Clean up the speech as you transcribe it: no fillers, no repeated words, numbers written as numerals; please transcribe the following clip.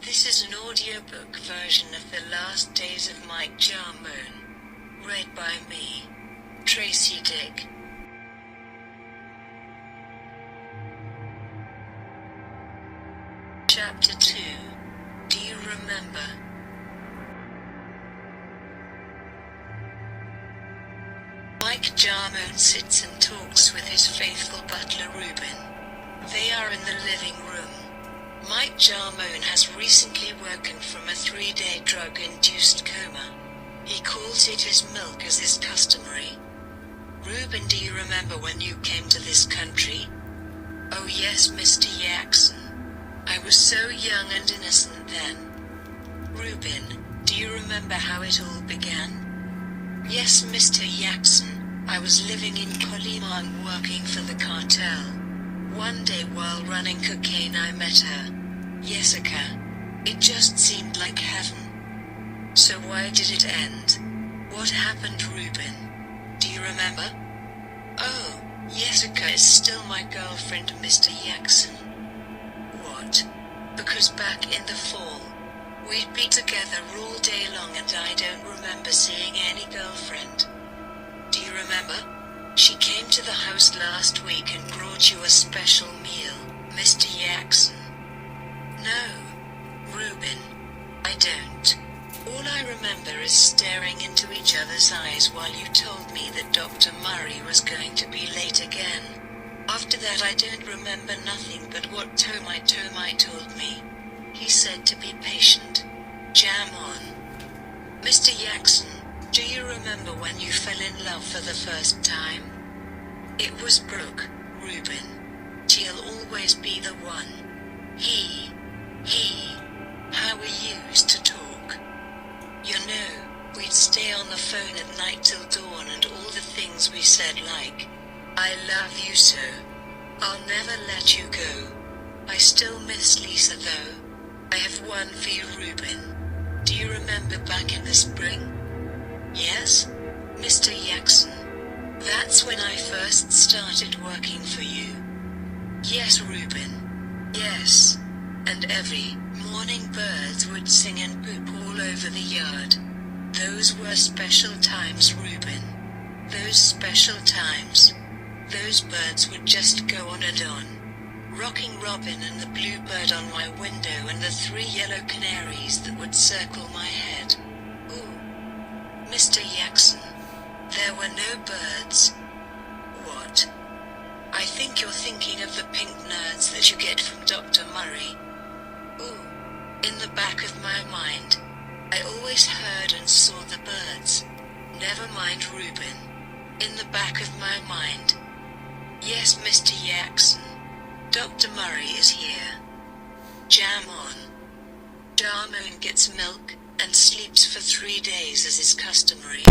This is an audiobook version of The Last Days of Jamone, read by me, Tracy Dick. Chapter 2. Do you remember? Jamone sits and talks with his faithful butler Reuben. They are in the living room. Jamone has recently woken from a 3-day drug-induced coma. He calls it his milk as is customary. Reuben, do you remember when you came to this country? Oh yes, Mr. Jackson. I was so young and innocent then. Reuben, do you remember how it all began? Yes, Mr. Jackson. I was living in Colima working for the cartel. One day while running cocaine I met her. Jessica. It just seemed like heaven. So why did it end? What happened, Reuben? Do you remember? Oh, Jessica is still my girlfriend, Mr. Jackson. What? Because back in the fall, we'd be together all day long and I don't remember seeing any girlfriend. Do you remember? She came to the house last week and brought you a special meal, Mr. Jackson. No, Reuben, I don't. All I remember is staring into each other's eyes while you told me that Dr. Murray was going to be late again. After that I don't remember nothing but what Tomai told me. He said to be patient. Jamone. Mr. Jackson, do you remember when you fell in love for the first time? It was Brooke, Reuben. She'll always be the one. How we used to talk. You know, we'd stay on the phone at night till dawn and all the things we said like, I love you so. I'll never let you go. I still miss Lisa though. I have one for you, Reuben. Do you remember back in the spring? Yes, Mr. Jackson. That's when I first started working for you. Yes, Reuben. Yes. And every morning birds would sing and poop all over the yard. Those were special times, Reuben. Those special times. Those birds would just go on and on. Rocking Robin and the bluebird on my window and the 3 yellow canaries that would circle my head. Ooh. Mr. Jackson. There were no birds. What? I think you're thinking of the pink nerds that you get from Dr. Murray. Ooh. In the back of my mind, I always heard and saw the birds. Never mind, Reuben. In the back of my mind. Yes, Mr. Jackson. Dr. Murray is here. Jamone. Jamone gets milk and sleeps for 3 days as is customary.